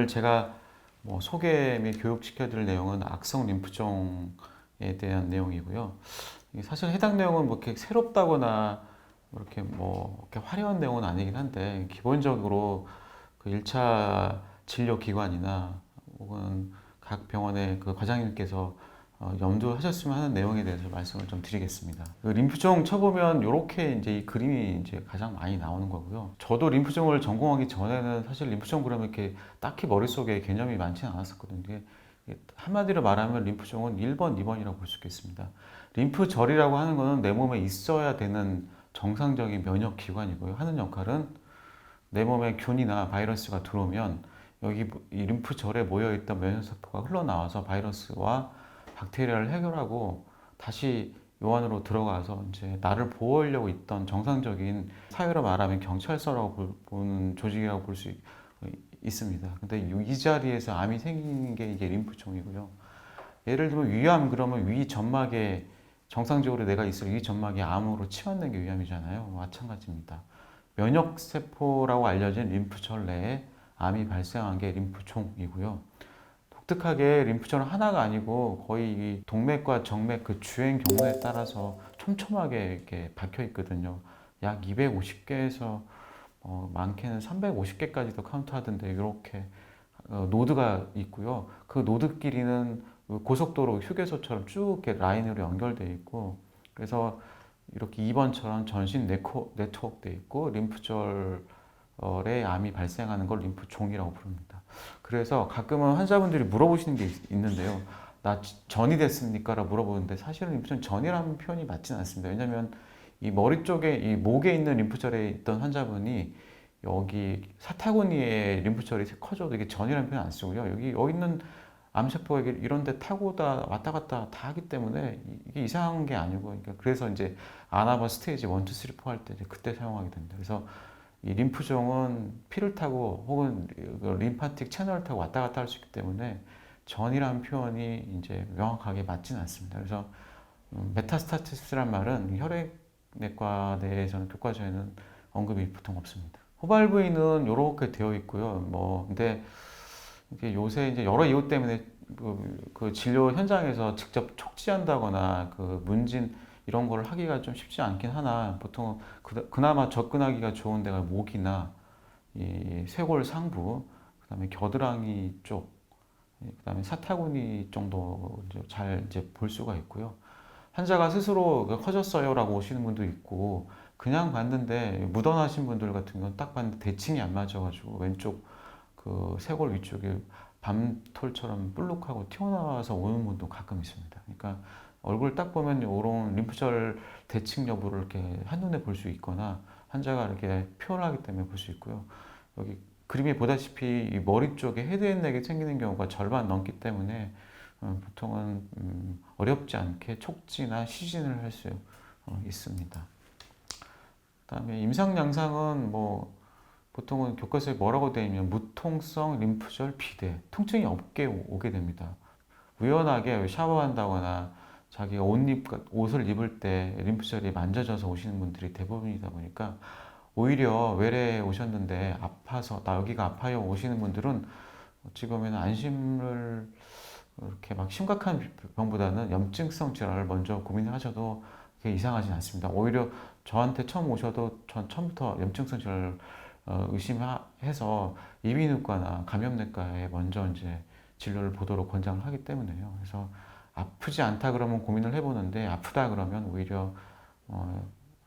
오늘 제가 뭐 소개 및 교육시켜드릴 내용은 악성 림프종에 대한 내용이고요. 이게 사실 해당 내용은 뭐 이렇게 새롭다거나 이렇게 화려한 내용은 아니긴 한데, 기본적으로 그 1차 진료 기관이나 혹은 각 병원의 그 과장님께서 염두하셨으면 하는 내용에 대해서 말씀을 좀 드리겠습니다. 그 림프종 쳐보면 이렇게 이제 이 그림이 이제 가장 많이 나오는 거고요. 저도 림프종을 전공하기 전에는 사실 림프종 그러면 이렇게 딱히 머릿속에 개념이 많지는 않았었거든요. 이게 한마디로 말하면 림프종은 1번, 2번이라고 볼 수 있겠습니다. 림프절이라고 하는 것은 내 몸에 있어야 되는 정상적인 면역 기관이고요. 하는 역할은 내 몸에 균이나 바이러스가 들어오면 여기 이 림프절에 모여있던 면역세포가 흘러나와서 바이러스와 박테리아를 해결하고 다시 요 안으로 들어가서 이제 나를 보호하려고 있던 정상적인, 사회로 말하면 경찰서라고 보는 조직이라고 볼 수 있습니다. 근데 이 자리에서 암이 생기는 게 이게 림프종이고요. 예를 들면 위암 그러면 위 점막에, 정상적으로 내가 있을 위 점막이 암으로 치환된 게 위암이잖아요. 마찬가지입니다. 면역세포라고 알려진 림프절 내에 암이 발생한 게 림프종이고요. 독특하게 림프절은 하나가 아니고 거의 이 동맥과 정맥 그 주행 경로에 따라서 촘촘하게 이렇게 박혀 있거든요. 약 250개에서 많게는 350개까지도 카운트하던데, 이렇게 노드가 있고요. 그 노드끼리는 고속도로 휴게소처럼 쭉 이렇게 라인으로 연결되어 있고, 그래서 이렇게 2번처럼 전신 네트워크되어 있고, 림프절에 암이 발생하는 걸 림프종이라고 부릅니다. 그래서 가끔은 환자분들이 물어보시는 게 있는데요. 나 전이 됐습니까? 라고 물어보는데, 사실은 림프절 전이라는 표현이 맞지는 않습니다. 왜냐하면 이 머리 쪽에, 이 목에 있는 림프절에 있던 환자분이 여기 사타구니에 림프절이 커져도 이게 전이라는 표현 안 쓰고요. 여기 있는 암세포가 이런 데 타고 왔다 갔다 다 하기 때문에 이게 이상한 게 아니고, 그러니까 그래서 이제 아나바 스테이지 1, 2, 3, 4 할 때 그때 사용하게 됩니다. 그래서 이 림프종은 피를 타고 혹은 림파틱 채널을 타고 왔다 갔다 할 수 있기 때문에 전이라는 표현이 이제 명확하게 맞지는 않습니다. 그래서 메타스타티스란 말은 혈액내과 내에서는, 교과서에는 언급이 보통 없습니다. 호발 부위는 이렇게 되어 있고요. 근데 이게 요새 이제 여러 이유 때문에 그 진료 현장에서 직접 촉지한다거나 그 문진 이런 걸 하기가 좀 쉽지 않긴 하나, 보통 그나마 접근하기가 좋은 데가 목이나 이 쇄골 상부, 그다음에 겨드랑이 쪽, 그다음에 사타구니 정도 잘 이제 볼 수가 있고요. 환자가 스스로 커졌어요라고 오시는 분도 있고, 그냥 봤는데 묻어나신 분들 같은 건 딱 봤는데 대칭이 안 맞아가지고 왼쪽 그 쇄골 위쪽에 밤톨처럼 볼록하고 튀어나와서 오는 분도 가끔 있습니다. 그러니까 얼굴 딱 보면 이런 림프절 대칭 여부를 이렇게 한눈에 볼 수 있거나, 환자가 이렇게 표현하기 때문에 볼 수 있고요. 여기 그림에 보다시피 이 머리 쪽에 헤드앤넥이 생기는 경우가 절반 넘기 때문에 보통은 어렵지 않게 촉지나 시진을 할 수 있습니다. 그다음에 임상 양상은 보통은 교과서에 뭐라고 되어 있냐면 무통성 림프절 비대, 통증이 없게 오게 됩니다. 우연하게 샤워한다거나 자기가 옷을 입을 때 림프절이 만져져서 오시는 분들이 대부분이다 보니까, 오히려 외래에 오셨는데 아파서 나 여기가 아파요 오시는 분들은 어찌 보면 안심을, 이렇게 막 심각한 병보다는 염증성 질환을 먼저 고민하셔도 그게 이상하진 않습니다. 오히려 저한테 처음 오셔도 전 처음부터 염증성 질환을 의심해서 이비인후과나 감염내과에 먼저 이제 진료를 보도록 권장을 하기 때문에요. 그래서 아프지 않다 그러면 고민을 해보는데, 아프다 그러면 오히려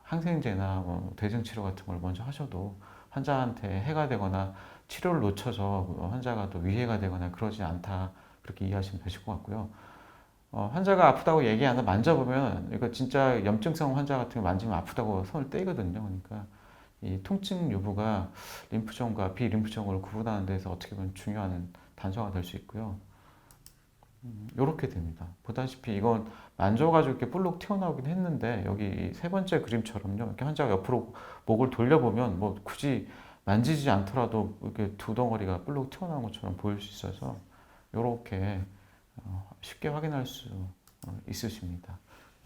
항생제나 대증치료 같은 걸 먼저 하셔도 환자한테 해가 되거나 치료를 놓쳐서 환자가 또 위해가 되거나 그러지 않다, 그렇게 이해하시면 되실 것 같고요. 환자가 아프다고 얘기 안 하고 만져보면, 이거 진짜 염증성 환자 같은 거 만지면 아프다고 손을 떼거든요. 그러니까 이 통증 여부가 림프종과 비림프종을 구분하는 데서 어떻게 보면 중요한 단서가 될 수 있고요. 이렇게 됩니다. 보다시피 이건 만져가지고 이렇게 볼록 튀어나오긴 했는데, 여기 세 번째 그림처럼요, 이렇게 환자가 옆으로 목을 돌려보면 굳이 만지지 않더라도 이렇게 두 덩어리가 볼록 튀어나온 것처럼 보일 수 있어서 이렇게 쉽게 확인할 수 있으십니다.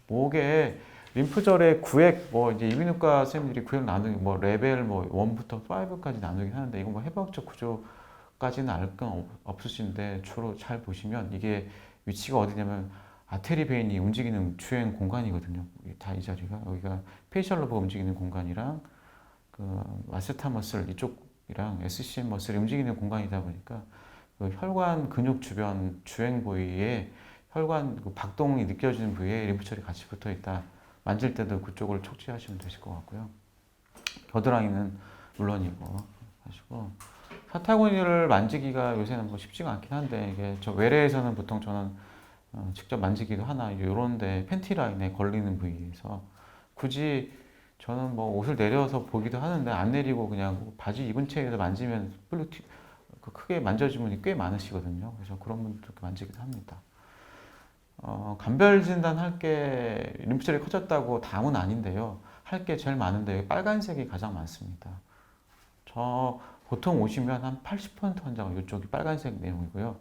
목에 림프절의 구획, 이제 이비인후과 선생님들이 구획 나누기, 레벨 1부터 5까지 나누긴 하는데, 이건 해부학적 구조 까지는 알 건 없으신데 주로 잘 보시면 이게 위치가 어디냐면 아테리 베인이 움직이는 주행 공간이거든요. 다 이 자리가 여기가 페이셜 러버가 움직이는 공간이랑 그 마세타 머슬 이쪽이랑 SCM 머슬이 움직이는 공간이다 보니까 그 혈관 근육 주변 주행 부위에 혈관 그 박동이 느껴지는 부위에 림프철이 같이 붙어 있다. 만질 때도 그쪽을 촉지하시면 되실 것 같고요. 겨드랑이는 물론이고 하시고 사타구니를 만지기가 요새는 뭐 쉽지가 않긴 한데 이게 저 외래에서는 보통 저는 직접 만지기도 하나 이런데 팬티 라인에 걸리는 부위에서 굳이 저는 뭐 옷을 내려서 보기도 하는데 안 내리고 그냥 바지 입은 채에서 만지면 크게 만져지면 꽤 많으시거든요. 그래서 그런 분들도 만지기도 합니다. 간별 진단할 게 림프절이 커졌다고 다음은 아닌데요. 할 게 제일 많은데 빨간색이 가장 많습니다. 저 보통 오시면 한 80% 환자가 이쪽이 빨간색 내용이고요.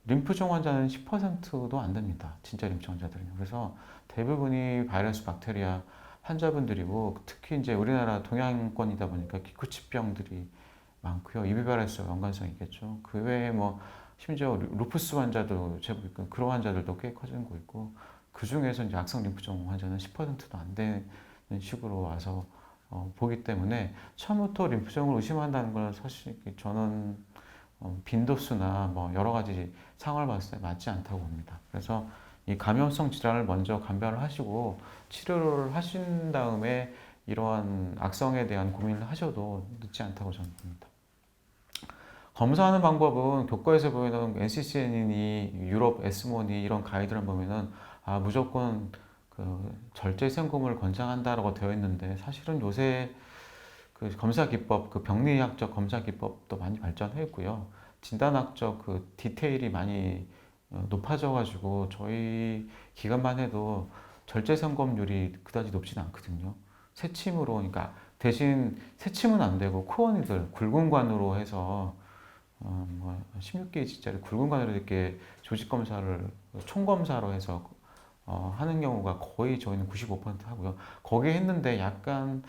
림프종 환자는 10%도 안 됩니다. 진짜 림프 환자들은요. 그래서 대부분이 바이러스 박테리아 환자분들이고 특히 이제 우리나라 동양권이다 보니까 기쿠치병들이 많고요. 이비바이러스와 연관성이 있겠죠. 그 외에 뭐 심지어 루푸스 환자도 제법 있고 그런 환자들도 꽤 커지는 거 있고 그 중에서 이제 악성 림프종 환자는 10%도 안 되는 식으로 와서 보기 때문에 처음부터 림프종을 의심한다는 건 사실 저는 빈도수나 뭐 여러 가지 상황을 봤을 때 맞지 않다고 봅니다. 그래서 이 감염성 질환을 먼저 감별을 하시고 치료를 하신 다음에 이러한 악성에 대한 고민을 하셔도 늦지 않다고 저는 봅니다. 검사하는 방법은 교과에서 보이는 NCCN이니 유럽 에스모니 이런 가이드를 보면은 무조건 그 절제 생금을 권장한다라고 되어 있는데 사실은 요새 그 검사 기법, 그 병리학적 검사 기법도 많이 발전했고요. 진단학적 그 디테일이 많이 높아져가지고 저희 기간만 해도 절제성검률이 그다지 높지는 않거든요. 새침으로, 그러니까 대신 새침은 안 되고 코어니들 굵은 관으로 해서 뭐 16게이지짜리 굵은 관으로 이렇게 조직 검사를 총 검사로 해서 하는 경우가 거의 저희는 95% 하고요. 거기 했는데 약간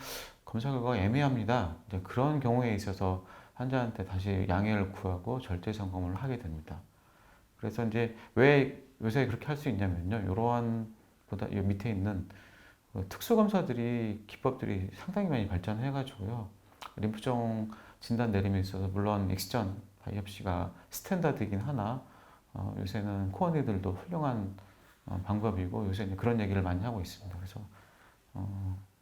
검사 결과가 애매합니다. 이제 그런 경우에 있어서 환자한테 다시 양해를 구하고 절제 점검을 하게 됩니다. 그래서 이제 왜 요새 그렇게 할 수 있냐면요. 이러한 보다 이 밑에 있는 특수 검사들이 기법들이 상당히 많이 발전해가지고요. 림프종 진단 내림에 있어서 물론 엑스전 바이옵시가 스탠다드이긴 하나 요새는 코어니들도 훌륭한 방법이고 요새 이제 그런 얘기를 많이 하고 있습니다. 그래서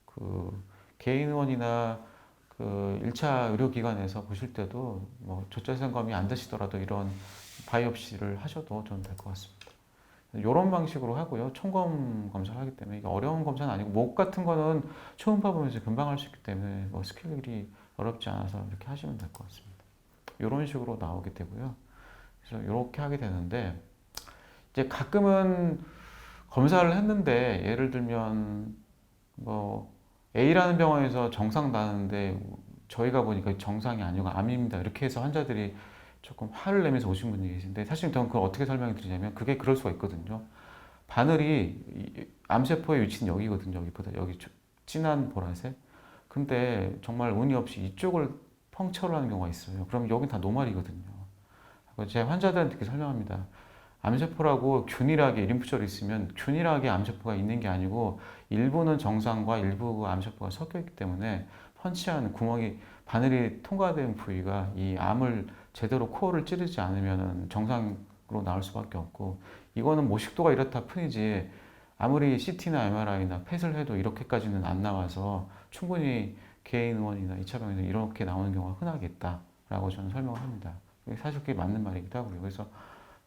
그 개인 의원이나 그 1차 의료기관에서 보실 때도 뭐 조절생검이 안 되시더라도 이런 바이옵시를 하셔도 저는 될 것 같습니다. 이런 방식으로 하고요. 총검 검사를 하기 때문에 이게 어려운 검사는 아니고 목 같은 거는 초음파 보면서 금방 할 수 있기 때문에 뭐 스케일이 어렵지 않아서 이렇게 하시면 될 것 같습니다. 이런 식으로 나오게 되고요. 그래서 이렇게 하게 되는데 이제 가끔은 검사를 했는데 예를 들면 뭐 A라는 병원에서 정상 나는데 저희가 보니까 정상이 아니고 암입니다. 이렇게 해서 환자들이 조금 화를 내면서 오신 분이 계신데 사실 저는 그걸 어떻게 설명해 드리냐면 그게 그럴 수가 있거든요. 바늘이 암세포의 위치는 여기거든요. 여기보다 여기 진한 보라색. 근데 정말 운이 없이 이쪽을 펑처를 하는 경우가 있어요. 그럼 여긴 다 노말이거든요. 제 환자들한테 이렇게 설명합니다. 암세포라고 균일하게 림프절이 있으면 균일하게 암세포가 있는 게 아니고 일부는 정상과 일부 암세포가 섞여 있기 때문에 펀치한 구멍이 바늘이 통과된 부위가 이 암을 제대로 코어를 찌르지 않으면 정상으로 나올 수밖에 없고 이거는 뭐 식도가 이렇다 뿐이지 아무리 CT나 MRI나 펫을 해도 이렇게까지는 안 나와서 충분히 개인 의원이나 2차 병원에서 이렇게 나오는 경우가 흔하게 있다라고 저는 설명을 합니다. 사실 그게 맞는 말이기도 하고요. 그래서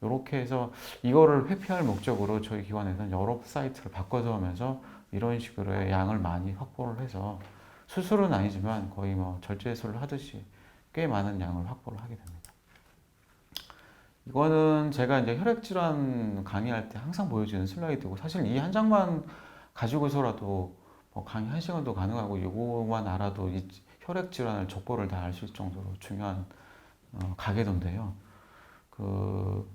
이렇게 해서 이거를 회피할 목적으로 저희 기관에서는 여러 사이트를 바꿔서 하면서 이런 식으로의 양을 많이 확보를 해서 수술은 아니지만 거의 뭐 절제술을 하듯이 꽤 많은 양을 확보를 하게 됩니다. 이거는 제가 이제 혈액질환 강의할 때 항상 보여주는 슬라이드고 사실 이 한 장만 가지고서라도 뭐 강의 1시간도 가능하고 이거만 알아도 이 혈액질환을 족보를 다 알 수 있을 정도로 중요한 가계도인데요. 그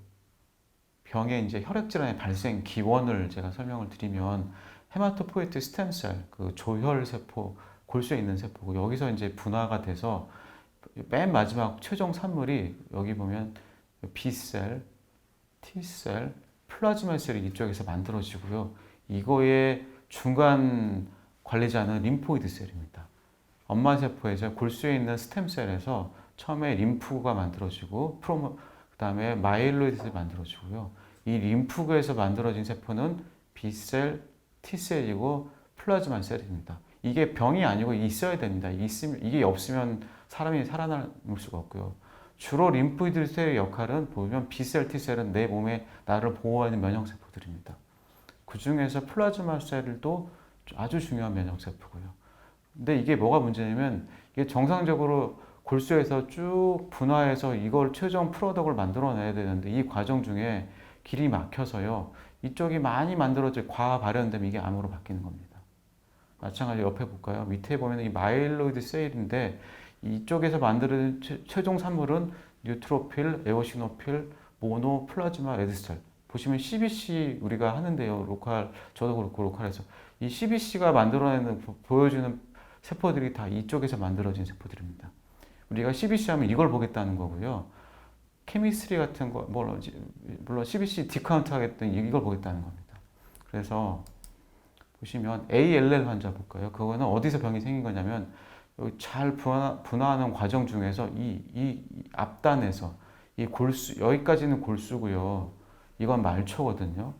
병의 이제 혈액질환의 발생 기원을 제가 설명을 드리면 헤마토포이트 스템셀, 그 조혈세포, 골수에 있는 세포고 여기서 이제 분화가 돼서 맨 마지막 최종 산물이 여기 보면 B셀, T셀, 플라즈마 셀이 이쪽에서 만들어지고요. 이거의 중간 관리자는 림포이드 셀입니다. 엄마 세포에서 골수에 있는 스템셀에서 처음에 림프가 만들어지고 그다음에 마이로이드셀이 만들어지고요. 이 림프구에서 만들어진 세포는 B셀, T셀이고 플라즈마 셀입니다. 이게 병이 아니고 있어야 됩니다. 이게 없으면 사람이 살아남을 수가 없고요. 주로 림프이드 셀의 역할은 보면 B셀, T셀은 내 몸에 나를 보호하는 면역세포들입니다. 그 중에서 플라즈마 셀도 아주 중요한 면역세포고요. 근데 이게 뭐가 문제냐면 이게 정상적으로 골수에서 쭉 분화해서 이걸 최종 프로덕을 만들어내야 되는데 이 과정 중에 길이 막혀서요. 이쪽이 많이 만들어져 과하 발현되면 이게 암으로 바뀌는 겁니다. 마찬가지로 옆에 볼까요? 밑에 보면 이 마일로이드 셀인데 이쪽에서 만드는 최종 산물은 뉴트로필, 에오시노필, 모노, 플라즈마, 레드셀. 보시면 CBC 우리가 하는데요. 저도 그렇고 로컬에서 이 CBC가 만들어내는 보여주는 세포들이 다 이쪽에서 만들어진 세포들입니다. 우리가 CBC 하면 이걸 보겠다는 거고요. 케미스트리 같은 거, 물론 CBC 디카운트 하겠다는 이걸 보겠다는 겁니다. 그래서 보시면 ALL 환자 볼까요? 그거는 어디서 병이 생긴 거냐면 여기 잘 분화하는 과정 중에서 이 앞단에서 이 골수, 여기까지는 골수고요. 이건 말초거든요.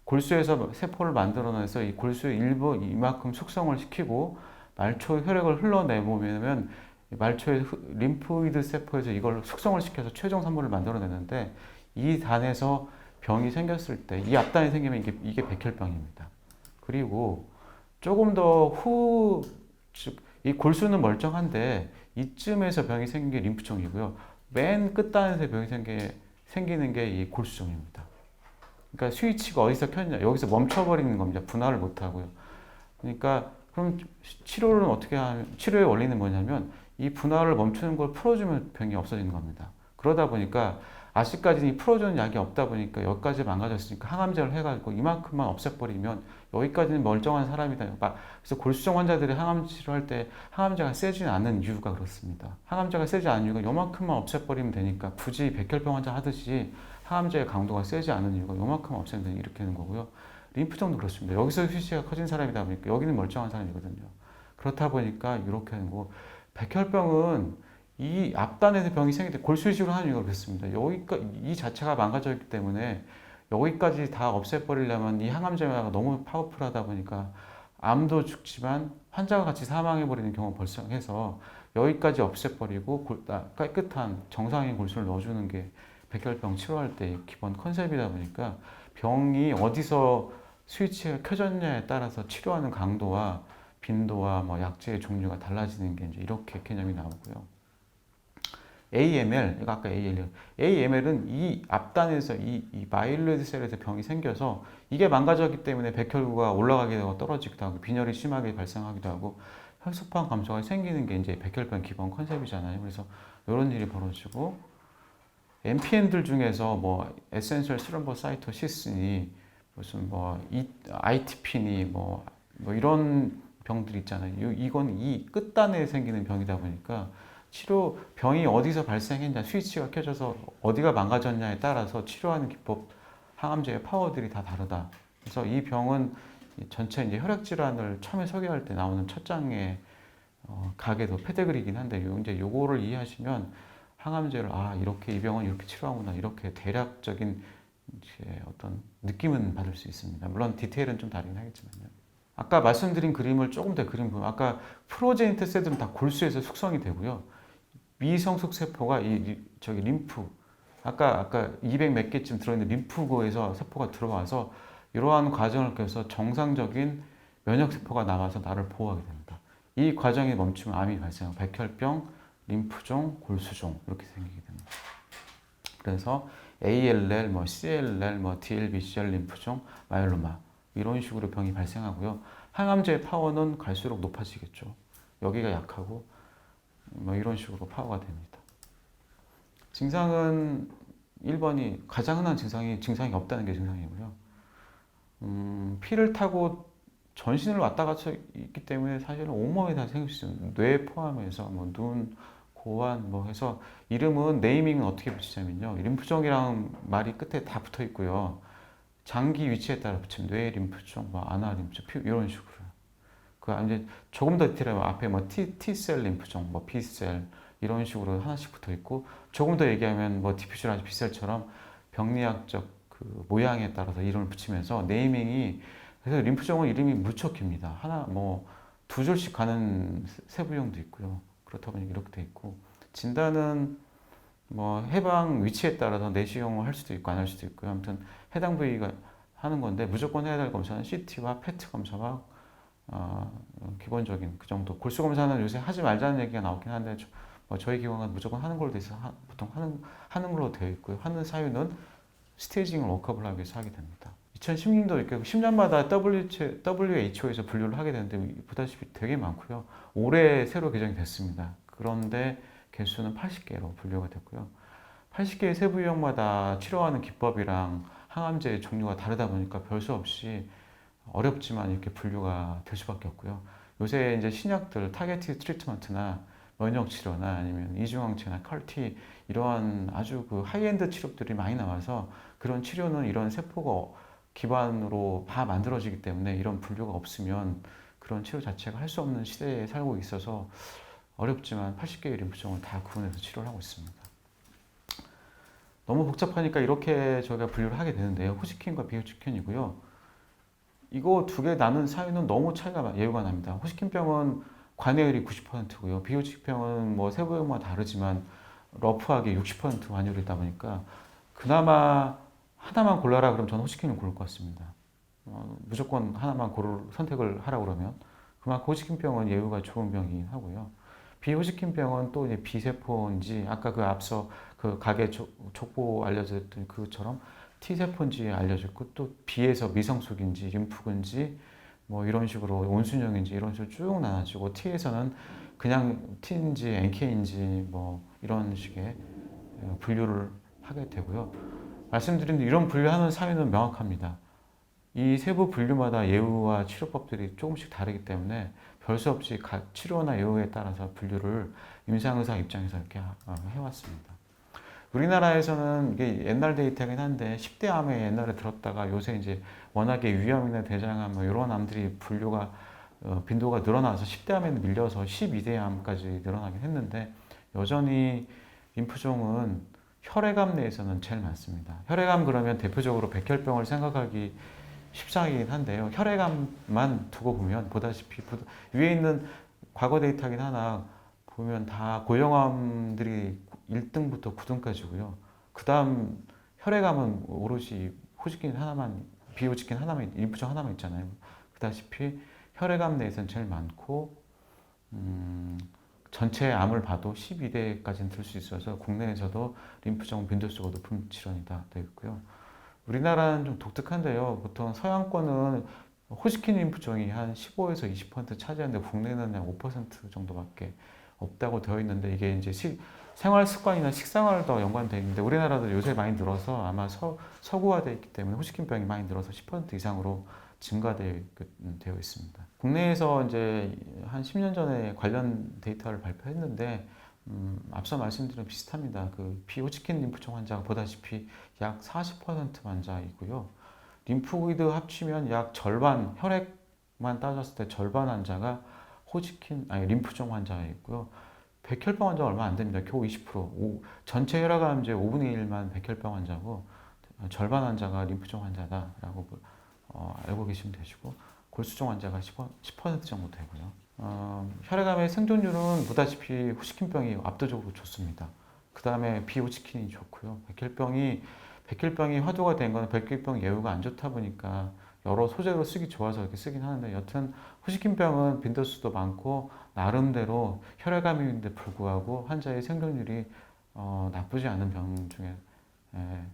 골수에서 세포를 만들어내서 이 골수의 일부 이만큼 숙성을 시키고 말초 혈액을 흘러내보면 말초의 림포이드 세포에서 이걸 숙성을 시켜서 최종 산물을 만들어내는데 이 단에서 병이 생겼을 때 이 앞단이 생기면 이게 백혈병입니다. 그리고 조금 더 후, 즉, 이 골수는 멀쩡한데 이쯤에서 병이 생긴 게 림프종이고요. 맨 끝단에서 병이 생기는 게 이 골수종입니다. 그러니까 스위치가 어디서 켰냐? 여기서 멈춰버리는 겁니다. 분할을 못하고요. 그러니까 그럼 치료는 어떻게 하면, 치료의 원리는 뭐냐면 이 분할을 멈추는 걸 풀어주면 병이 없어지는 겁니다. 그러다 보니까 아직까지는 이 풀어주는 약이 없다 보니까 여기까지 망가졌으니까 항암제를 해가지고 이만큼만 없애버리면 여기까지는 멀쩡한 사람이다. 그래서 골수종 환자들이 항암 치료할 때 항암제가 세지 않는 이유가 그렇습니다. 항암제가 세지 않은 이유가 요만큼만 없애버리면 되니까 굳이 백혈병 환자 하듯이 항암제의 강도가 세지 않은 이유가 요만큼 없애면 되니 이렇게 하는 거고요. 림프종도 그렇습니다. 여기서 휴지가 커진 사람이다 보니까 여기는 멀쩡한 사람이거든요. 그렇다 보니까 이렇게 하는 거고 백혈병은 이 앞단에서 병이 생길 때 골수이식으로 하는 이유가 그렇습니다. 이 자체가 망가져 있기 때문에 여기까지 다 없애버리려면 이 항암제가 너무 파워풀하다 보니까 암도 죽지만 환자가 같이 사망해버리는 경우가 발생해서 여기까지 없애버리고 깨끗한 정상인 골수를 넣어주는 게 백혈병 치료할 때 기본 컨셉이다 보니까 병이 어디서 스위치가 켜졌냐에 따라서 치료하는 강도와 빈도와 뭐 약제의 종류가 달라지는 게 이제 이렇게 개념이 나오고요. AML, 이거 아까 AML은 이 앞단에서 이 마일로이드 셀에서 병이 생겨서 이게 망가졌기 때문에 백혈구가 올라가기도 하고 떨어지기도 하고 빈혈이 심하게 발생하기도 하고 혈소판 감소가 생기는 게 이제 백혈병 기본 컨셉이잖아요. 그래서 이런 일이 벌어지고 MPN들 중에서 뭐 에센셜 스롬보사이토시스니 무슨 ITP니 뭐 이런 병들 있잖아요. 이건 이 끝단에 생기는 병이다 보니까 병이 어디서 발생했냐, 스위치가 켜져서 어디가 망가졌냐에 따라서 치료하는 기법, 항암제의 파워들이 다 다르다. 그래서 이 병은 전체 이제 혈액 질환을 처음에 소개할 때 나오는 첫 장의 가게도 패드그리긴 한데 이제 요거를 이해하시면 항암제를 이렇게 이 병은 이렇게 치료하구나 이렇게 대략적인 이제 어떤 느낌은 받을 수 있습니다. 물론 디테일은 좀 다르긴 하겠지만요. 아까 말씀드린 그림을 조금 더 그림 보면 아까 프로제니트 셀들은 다 골수에서 숙성이 되고요. 미성숙 세포가 저기 림프 아까 200 몇 개쯤 들어있는 림프구에서 세포가 들어와서 이러한 과정을 거쳐서 정상적인 면역 세포가 나와서 나를 보호하게 됩니다. 이 과정이 멈추면 암이 발생하고 백혈병, 림프종, 골수종 이렇게 생기게 됩니다. 그래서 ALL, CLL, DLBCL 림프종, 마이올로마 이런 식으로 병이 발생하고요. 항암제의 파워는 갈수록 높아지겠죠. 여기가 약하고 이런 식으로 파워가 됩니다. 증상은 1번이 가장 흔한 증상이 없다는 게 증상이고요. 피를 타고 전신을 왔다 갔다 있기 때문에 사실은 온몸에 다 생길 수 있어요. 뇌 포함해서 눈, 고환 뭐 해서 이름은 네이밍은 어떻게 붙이냐면요. 림프종이랑 말이 끝에 다 붙어 있고요. 장기 위치에 따라 붙이면 뇌 림프종, 뭐 안아 림프종, 이런 식으로. 그 이제 조금 더 디테일하면 앞에 뭐 T셀 림프종, 뭐 B셀 이런 식으로 하나씩 붙어 있고 조금 더 얘기하면 뭐 디퓨즈라지 B셀처럼 병리학적 그 모양에 따라서 이름을 붙이면서 네이밍이 그래서 림프종은 이름이 무척 깁니다. 하나 뭐 두 줄씩 가는 세부형도 있고요. 그렇다 보니 이렇게 돼 있고 진단은 뭐 해방 위치에 따라서 내시경을 할 수도 있고 안 할 수도 있고요. 아무튼 해당 부위가 하는 건데 무조건 해야 될 검사는 CT와 페트 검사와 기본적인 그 정도. 골수 검사는 요새 하지 말자는 얘기가 나오긴 한데 뭐 저희 기관은 무조건 하는 걸로 돼 있어 보통 하는 걸로 되어 있고요. 하는 사유는 스테이징을 워크업을 하기 위해서 하게 됩니다. 2010년도 이렇게 10년마다 WHO에서 분류를 하게 되는데 보다시피 되게 많고요. 올해 새로 개정이 됐습니다. 그런데 개수는 80개로 분류가 됐고요. 80개의 세부 유형마다 치료하는 기법이랑 항암제의 종류가 다르다 보니까 별 수 없이 어렵지만 이렇게 분류가 될 수밖에 없고요. 요새 이제 신약들 타겟티드 트리트먼트나 면역 치료나 아니면 이중항체나 컬티 이러한 아주 그 하이엔드 치료들이 많이 나와서 그런 치료는 이런 세포가 기반으로 다 만들어지기 때문에 이런 분류가 없으면 그런 치료 자체가 할 수 없는 시대에 살고 있어서 어렵지만 80개의 림프종을 다 구분해서 치료를 하고 있습니다. 너무 복잡하니까 이렇게 저희가 분류를 하게 되는데요. 호지킨과 비호지킨이고요. 이거 두 개 나눈 사유는 너무 예우가 납니다. 호지킨병은 관해율이 90%고요. 비호지킨병은 뭐 세부형마다 다르지만 러프하게 60% 관여율이다 보니까 그나마 하나만 골라라 그러면 저는 호지킨을 고를 것 같습니다. 무조건 하나만 선택을 하라고 그러면 그만큼 호지킨병은 예후가 좋은 병이긴 하고요. 비호지킨병은 또 이제 비세포인지 아까 그 앞서 그 각의 족보 알려졌던 그처럼 T세포인지 알려졌고 또 B에서 미성숙인지 림프군지 뭐 이런 식으로 온순형인지 이런 식으로 쭉 나눠지고 T에서는 그냥 T인지 NK인지 뭐 이런 식의 분류를 하게 되고요. 말씀드린 이런 분류하는 사유는 명확합니다. 이 세부 분류마다 예후와 치료법들이 조금씩 다르기 때문에 별 수 없이 각 치료나 예후에 따라서 분류를 임상의사 입장에서 이렇게 해왔습니다. 우리나라에서는 이게 옛날 데이터긴 한데 10대 암에 옛날에 들었다가 요새 이제 워낙에 위암이나 대장암 뭐 이런 암들이 분류가 빈도가 늘어나서 10대 암에는 밀려서 12대 암까지 늘어나긴 했는데 여전히 림프종은 혈액암 내에서는 제일 많습니다. 혈액암 그러면 대표적으로 백혈병을 생각하기 십상이긴 한데요. 혈액암만 두고 보면 보다시피 위에 있는 과거 데이터긴 하나 보면 다 고형암들이 1등부터 9등까지고요. 그 다음 혈액암은 오롯이 호지킨 하나만, 비호지킨 하나만, 림프종 하나만 있잖아요. 그다시피 혈액암 내에서는 제일 많고 전체 암을 봐도 12대까지는 들 수 있어서 국내에서도 림프종 빈도수가 높은 질환이다 되어 있고요. 우리나라는 좀 독특한데요. 보통 서양권은 호지킨 림프종이 한 15에서 20% 차지하는데 국내는 한 5% 정도밖에 없다고 되어 있는데 이게 이제 생활 습관이나 식생활도 연관되어 있는데 우리나라도 요새 많이 늘어서 아마 서구화되어 있기 때문에 호지킨병이 많이 늘어서 10% 이상으로 증가되어 있습니다. 국내에서 이제 한 10년 전에 관련 데이터를 발표했는데 앞서 말씀드린 비슷합니다. 그 비호지킨 림프종 환자가 보다시피 약 40% 환자이고요. 림프구이드 합치면 약 절반, 혈액만 따졌을 때 절반 환자가 림프종 환자이고요. 백혈병 환자가 얼마 안 됩니다. 겨우 20%. 전체 혈액암제 5분의 1만 백혈병 환자고 절반 환자가 림프종 환자다라고 알고 계시면 되시고 골수종 환자가 10% 정도 되고요. 혈액암의 생존율은 보다시피 호지킨병이 압도적으로 좋습니다. 그 다음에 비호지킨이 좋고요. 백혈병이 화두가 된 거는 백혈병 예후가 안 좋다 보니까 여러 소재로 쓰기 좋아서 이렇게 쓰긴 하는데 여튼 호지킨병은 빈도수도 많고 나름대로 혈액암인데 불구하고 환자의 생존율이 나쁘지 않은 병 중에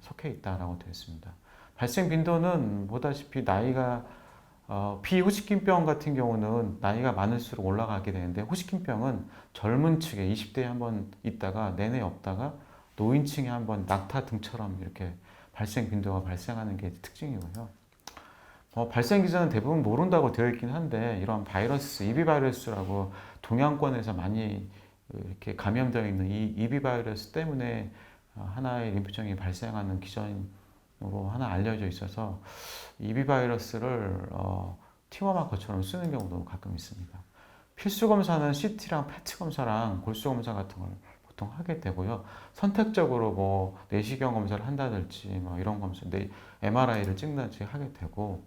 속해 있다라고 되어 있습니다. 발생 빈도는 보다시피 나이가 비호지킨병 같은 경우는 나이가 많을수록 올라가게 되는데 호지킨병은 젊은 층에 20대에 한번 있다가 내내 없다가 노인층에 한번 낙타 등처럼 이렇게 발생 빈도가 발생하는 게 특징이고요. 발생 기전은 대부분 모른다고 되어 있긴 한데 이러한 바이러스, EB 바이러스라고 동양권에서 많이 이렇게 감염되어 있는 이 EB 바이러스 때문에 하나의 림프종이 발생하는 기전으로 하나 알려져 있어서 EB 바이러스를 튀머 마커처럼 쓰는 경우도 가끔 있습니다. 필수 검사는 CT랑 PET 검사랑 골수 검사 같은 걸 보통 하게 되고요. 선택적으로 뭐 내시경 검사를 한다든지 뭐 이런 검사, MRI를 찍는다든지 하게 되고,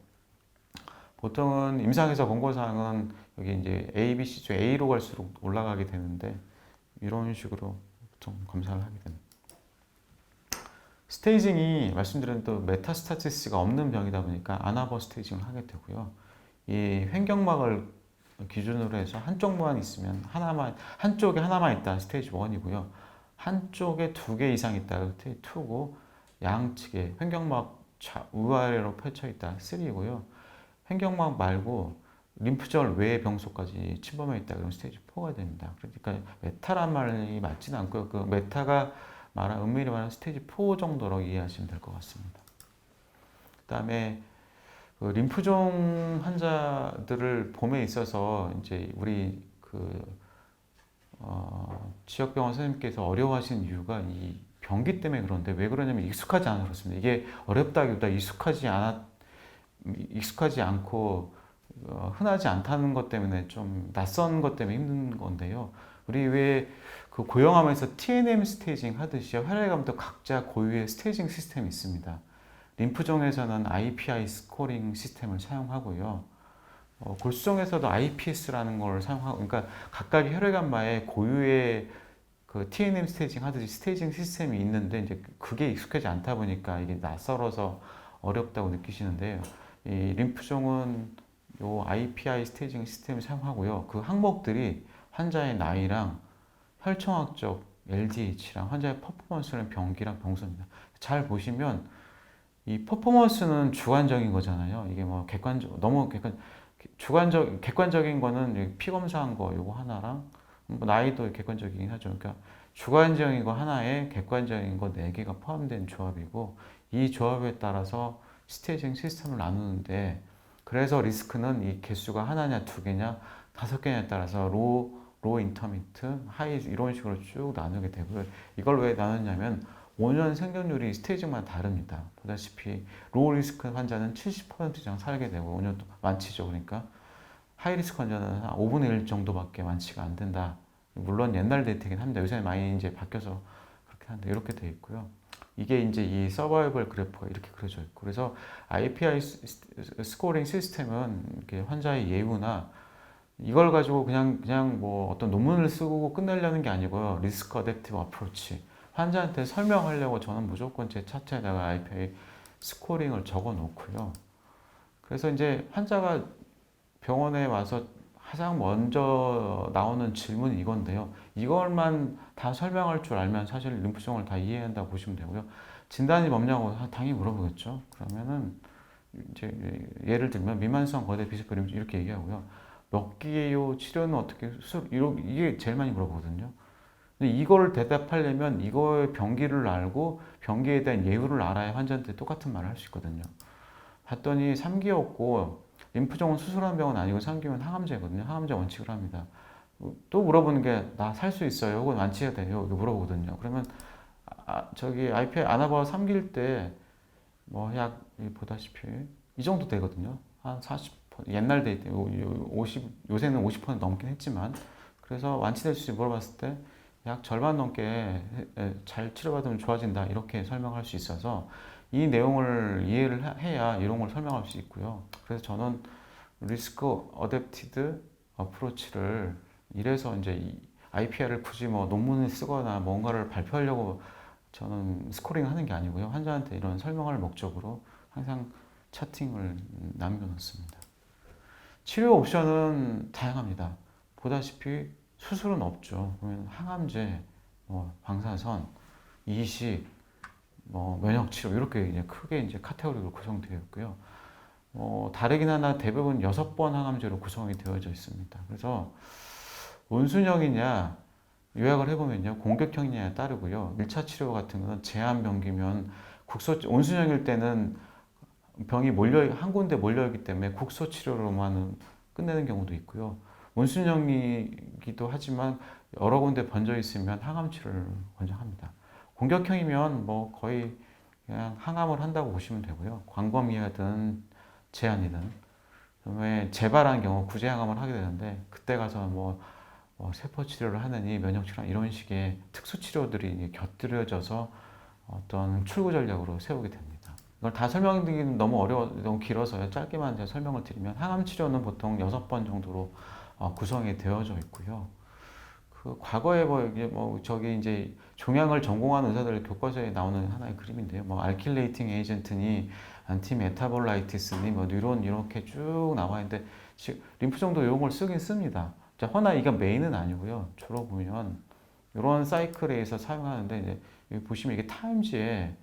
보통은 임상에서 권고사항은 여기 이제 A, B, C 중 A로 갈수록 올라가게 되는데, 이런 식으로 보통 검사를 하게 됩니다. 스테이징이 말씀드린 또 메타스타시스가 없는 병이다 보니까 아나버 스테이징을 하게 되고요. 이 횡격막을 기준으로 해서 한쪽만 있으면 한쪽에 하나만 있다 스테이지 1이고요. 한쪽에 2개 이상 있다 스테이지 2고, 양측에 횡격막 우아래로 펼쳐 있다 3이고요. 횡격막 말고 림프절 외의 병소까지 침범해 있다 그러면 스테이지 4가 됩니다. 그러니까 메타란 말이 맞지는 않고요. 그 메타가 은밀히 말하는 스테이지 4 정도로 이해하시면 될 것 같습니다. 그다음에 그 림프종 환자들을 봄에 있어서 이제 우리 지역병원 선생님께서 어려워하시는 이유가 이 병기 때문에 그런데, 왜 그러냐면 익숙하지 않아서 그렇습니다. 이게 어렵다기보다 익숙하지 않고 흔하지 않다는 것 때문에, 좀 낯선 것 때문에 힘든 건데요. 우리 왜 그 고형암에서 TNM 스테이징 하듯이 혈액암도 각자 고유의 스테이징 시스템이 있습니다. 림프종에서는 IPI 스코링 시스템을 사용하고요. 골수종에서도 IPS라는 걸 사용하고, 그러니까 각각의 혈액암마에 고유의 그 TNM 스테이징 하듯이 스테이징 시스템이 있는데, 이제 그게 익숙하지 않다 보니까 이게 낯설어서 어렵다고 느끼시는데요. 이 림프종은 요 IPI 스테이징 시스템을 사용하고요. 그 항목들이 환자의 나이랑 혈청학적 LDH랑 환자의 퍼포먼스는 병기랑 병소입니다. 잘 보시면 이 퍼포먼스는 주관적인 거잖아요. 이게 뭐 객관적인 거는 피 검사한 거 요거 하나랑, 뭐 나이도 객관적이긴 하죠. 그러니까 주관적인 거 하나에 객관적인 거 4개가 포함된 조합이고, 이 조합에 따라서 스테이징 시스템을 나누는데, 그래서 리스크는 이 개수가 하나냐 2개냐 5개냐에 따라서 로 인터미트, 하이 이런 식으로 쭉 나누게 되고요. 이걸 왜 나눴냐면 5년 생존율이 스테이지마다 다릅니다. 보다시피 로우 리스크 환자는 70% 이상 살게 되고 5년 동안 완치죠. 그러니까 하이 리스크 환자는 한 5분의 1 정도밖에 완치가 안 된다. 물론 옛날 데이터긴 합니다. 요새 많이 이제 바뀌어서 그렇게 하는데, 이렇게 돼 있고요. 이게 이제 이 서바이벌 그래프가 이렇게 그려져 있고, 그래서 IPI 스코어링 시스템은 이렇게 환자의 예후나 이걸 가지고 그냥 뭐 어떤 논문을 쓰고 끝내려는 게 아니고요. 리스크 어댑티브 어프로치. 환자한테 설명하려고 저는 무조건 제 차트에다가 IPA 스코링을 적어 놓고요. 그래서 이제 환자가 병원에 와서 가장 먼저 나오는 질문이 이건데요. 이걸만 다 설명할 줄 알면 사실 림프종을 다 이해한다고 보시면 되고요. 진단이 뭐냐고 당연히 물어보겠죠. 그러면은 이제 예를 들면 미만성 거대 비스포 림프 이렇게 얘기하고요. 몇 개요? 치료는 어떻게 이게 제일 많이 물어보거든요. 근데 이걸 대답하려면 이거의 병기를 알고 병기에 대한 예후를 알아야 환자한테 똑같은 말을 할 수 있거든요. 봤더니 3기였고 림프종은 수술한 병은 아니고 3기면 항암제거든요. 항암제 원칙을 합니다. 또 물어보는 게 나 살 수 있어요? 혹은 완치가 돼요? 이거 물어보거든요. 그러면 저기 IPA 아나바 3기일 때 뭐 약 보다시피 이 정도 되거든요. 한 40%, 옛날 데이터 50, 요새는 50% 넘긴 했지만, 그래서 완치될 수 있는지 물어봤을 때 약 절반 넘게 잘 치료받으면 좋아진다 이렇게 설명할 수 있어서, 이 내용을 이해를 해야 이런 걸 설명할 수 있고요. 그래서 저는 리스크 어댑티드 어프로치를 이래서 이제 IPR을 굳이 뭐 논문을 쓰거나 뭔가를 발표하려고 저는 스코링 하는 게 아니고요. 환자한테 이런 설명할 목적으로 항상 차팅을 남겨놓습니다. 치료 옵션은 다양합니다. 보다시피 수술은 없죠. 그러면 항암제, 방사선, 이식, 면역 치료 이렇게 이제 크게 이제 카테고리로 구성되어 있고요. 다르긴 하나 대부분 6번 항암제로 구성이 되어져 있습니다. 그래서 온순형이냐 요약을 해보면요, 공격형이냐에 따르고요. 1차 치료 같은 거는 제한병기면 온순형일 때는 병이 한 군데 몰려있기 때문에 국소 치료로만 끝내는 경우도 있고요. 온순형이기도 하지만 여러 군데 번져 있으면 항암 치료를 권장합니다. 공격형이면 뭐 거의 그냥 항암을 한다고 보시면 되고요. 광범위하든 제한이든. 그다음에 재발한 경우 구제 항암을 하게 되는데 그때 가서 뭐 세포 치료를 하느니 면역 치료 이런 식의 특수 치료들이 곁들여져서 어떤 출구 전략으로 세우게 됩니다. 이걸 다 설명드리기는 너무 길어서요. 짧게만 제가 설명을 드리면 항암 치료는 보통 6번 정도로 구성이 되어져 있고요. 그 과거에 뭐 이게 뭐 저기 이제 종양을 전공한 의사들 교과서에 나오는 하나의 그림인데요. 뭐 알킬레이팅 에이전트니 안티메타볼라이티스니 뭐 뉴런 이렇게 쭉 나와 있는데 림프종도 이런 걸 쓰긴 씁니다. 자, 허나 이게 메인은 아니고요. 주로 보면 이런 사이클에서 사용하는데 이제 여기 보시면 이게 타임즈에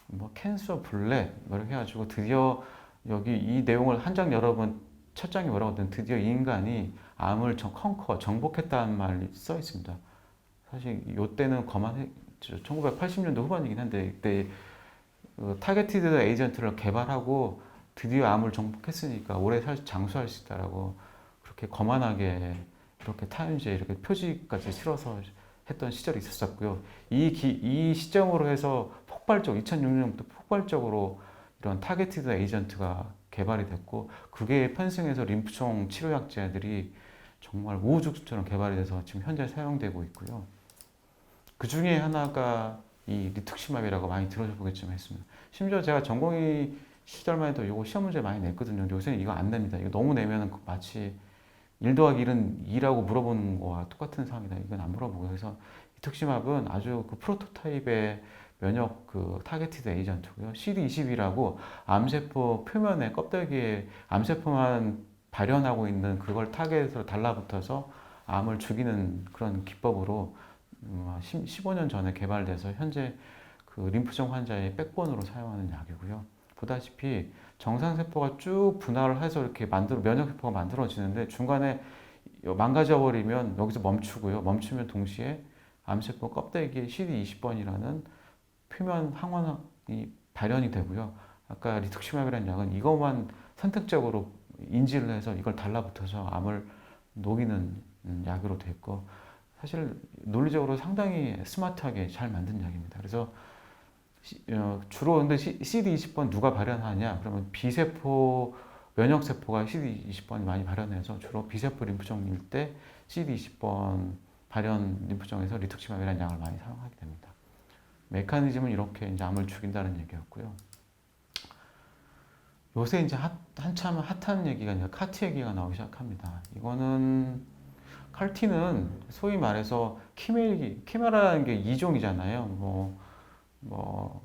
뭐 캔서 블랙 뭐 이렇게 해가지고 드디어 여기 이 내용을 한 장 열어보면 첫 장이 뭐라고 하든 드디어 인간이 암을 정복했다는 말이 써 있습니다. 사실 이때는 1980년도 후반이긴 한데 이때 타겟티드 에이전트를 개발하고 드디어 암을 정복했으니까 오래 장수할 수 있다라고 그렇게 거만하게 이렇게 타임즈에 이렇게 표지까지 실어서 했던 시절이 있었고요. 이 시점으로 해서 2006년부터 폭발적으로 이런 타겟티드 에이전트가 개발이 됐고 그게 편승해서 림프종 치료약제들이 정말 우후죽순처럼 개발이 돼서 지금 현재 사용되고 있고요. 그 중에 하나가 이 리투크시맙이라고 많이 들어보겠지만 했습니다. 심지어 제가 전공의 시절만 해도 이거 시험 문제 많이 냈거든요. 요새는 이거 안 냅니다. 이거 너무 내면 마치 1 더하기 1은 2라고 물어보는 거와 똑같은 상황이다. 이건 안 물어보고 그래서 리투크시맙은 아주 그 프로토타입의 면역 그 타겟티드 에이전트고요. CD20이라고 암세포 표면에 껍데기에 암세포만 발현하고 있는 그걸 타겟으로 달라붙어서 암을 죽이는 그런 기법으로 15년 전에 개발돼서 현재 그 림프종 환자의 백본으로 사용하는 약이고요. 보다시피 정상세포가 쭉 분할을 해서 이렇게 면역세포가 만들어지는데 중간에 망가져 버리면 여기서 멈추고요. 멈추면 동시에 암세포 껍데기에 CD20번이라는 표면 항원이 발현이 되고요. 아까 리투크시맙이라는 약은 이것만 선택적으로 인지를 해서 이걸 달라붙어서 암을 녹이는 약으로 되어 있고 사실 논리적으로 상당히 스마트하게 잘 만든 약입니다. 그래서 주로 근데 CD20번 누가 발현하냐? 그러면 비세포 면역세포가 CD20번이 많이 발현해서 주로 비세포 림프종일 때 CD20번 발현 림프종에서 리투크시맙이라는 약을 많이 사용하게 됩니다. 메커니즘은 이렇게 이제 암을 죽인다는 얘기였고요. 요새 이제 한참 핫한 얘기가 이제 카티 얘기가 나오기 시작합니다. 이거는 칼티는 소위 말해서 키메라라는 게 이종이잖아요. 뭐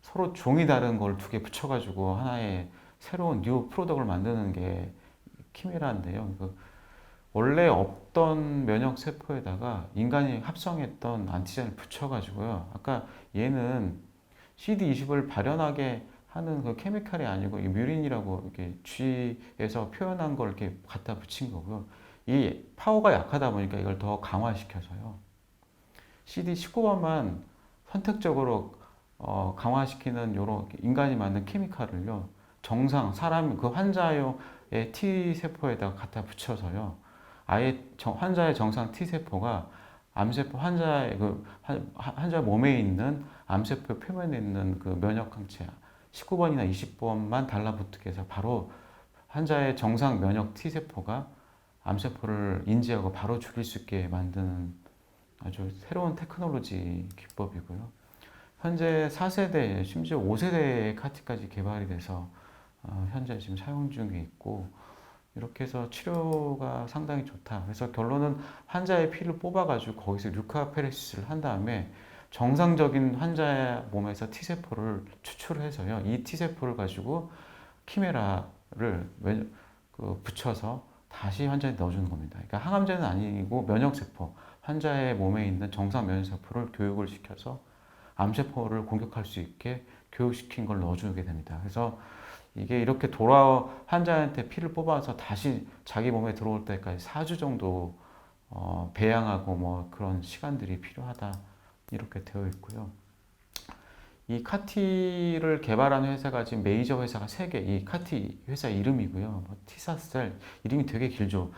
서로 종이 다른 걸 두 개 붙여가지고 하나의 새로운 뉴 프로덕트를 만드는 게 키메라인데요. 원래 없던 면역 세포에다가 인간이 합성했던 안티젠을 붙여가지고요. 아까 얘는 CD20을 발현하게 하는 그 케미칼이 아니고 이 뮤린이라고 이렇게 쥐에서 표현한 걸 이렇게 갖다 붙인 거고요. 이 파워가 약하다 보니까 이걸 더 강화시켜서요. CD19번만 선택적으로 강화시키는 요런 인간이 만든 케미칼을요. 사람 그 환자의 T 세포에다가 갖다 붙여서요. 아예 환자의 정상 T 세포가 암세포 환자 몸에 있는 암세포 표면에 있는 그 면역 항체 19번이나 20번만 달라붙게 해서 바로 환자의 정상 면역 T 세포가 암세포를 인지하고 바로 죽일 수 있게 만드는 아주 새로운 테크놀로지 기법이고요. 현재 4세대, 심지어 5세대의 카티까지 개발이 돼서 현재 지금 사용 중에 있고 이렇게 해서 치료가 상당히 좋다. 그래서 결론은 환자의 피를 뽑아가지고 거기서 류카페레시스를 한 다음에 정상적인 환자의 몸에서 T세포를 추출해서요. 이 T세포를 가지고 키메라를 붙여서 다시 환자에 넣어주는 겁니다. 그러니까 항암제는 아니고 면역세포, 환자의 몸에 있는 정상 면역세포를 교육을 시켜서 암세포를 공격할 수 있게 교육시킨 걸 넣어주게 됩니다. 그래서 이게 이렇게 환자한테 피를 뽑아서 다시 자기 몸에 들어올 때까지 4주 정도 배양하고 뭐 그런 시간들이 필요하다 이렇게 되어 있고요. 이 카티를 개발한 회사가 지금 메이저 회사가 3개, 이 카티 회사 이름이고요. 티사셀 이름이 되게 길죠.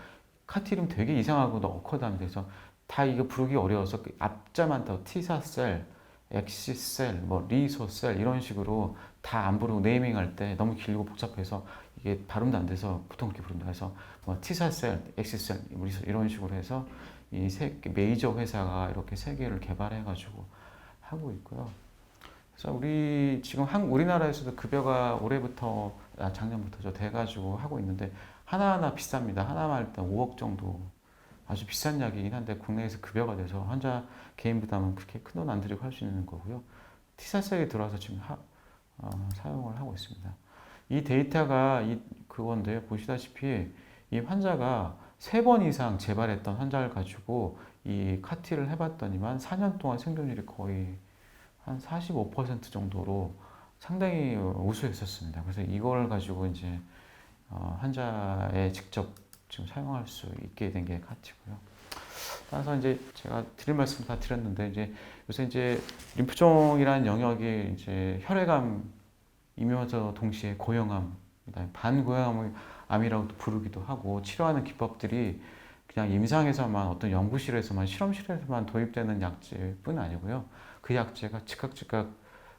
카티 이름 되게 이상하고도 어커드합니다. 그래서 다 이거 부르기 어려워서 그 앞자만 더 T사셀, 엑시셀, 뭐 리소셀 이런 식으로 다 안 부르고 네이밍할 때 너무 길고 복잡해서 이게 발음도 안 돼서 보통 그렇게 부른다 해서 뭐 T사셀, 엑시셀, 리소 이런 식으로 해서 이 세 메이저 회사가 이렇게 세 개를 개발해가지고 하고 있고요. 그래서 우리 지금 우리나라에서도 급여가 올해부터 작년부터 돼가지고 하고 있는데 하나하나 비쌉니다. 하나만 일단 5억 정도 아주 비싼 약이긴 한데 국내에서 급여가 돼서 환자 개인 부담은 그렇게 큰 돈 안 들이고 할 수 있는 거고요. T사색이 들어와서 지금 사용을 하고 있습니다. 이 데이터가 그건데요. 보시다시피 이 환자가 3번 이상 재발했던 환자를 가지고 이 카티를 해봤더니만 4년 동안 생존율이 거의 한 45% 정도로 상당히 우수했었습니다. 그래서 이걸 가지고 이제 환자에 직접 지금 사용할 수 있게 된 게 카티고요. 따라서 이제 제가 드릴 말씀 다 드렸는데 이제 요새 이제 림프종이라는 영역이 이제 혈액암이면서 동시에 고형암, 그다음에 반고형암이라고도 부르기도 하고 치료하는 기법들이 그냥 임상에서만 어떤 연구실에서만 실험실에서만 도입되는 약제뿐 아니고요. 그 약제가 즉각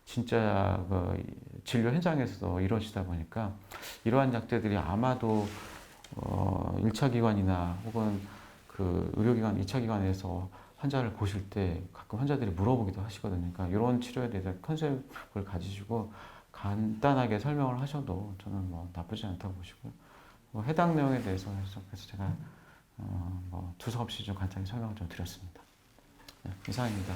진짜 그 진료 현장에서도 이루어지다 보니까 이러한 약제들이 아마도 1차 기관이나 혹은 그 의료기관 2차 기관에서 환자를 보실 때 가끔 환자들이 물어보기도 하시거든요. 그러니까 이런 치료에 대해서 컨셉을 가지시고 간단하게 설명을 하셔도 저는 뭐 나쁘지 않다고 보시고요. 뭐 해당 내용에 대해서 그래서 제가 뭐 두서 없이 좀 간단히 설명을 좀 드렸습니다. 네, 이상입니다.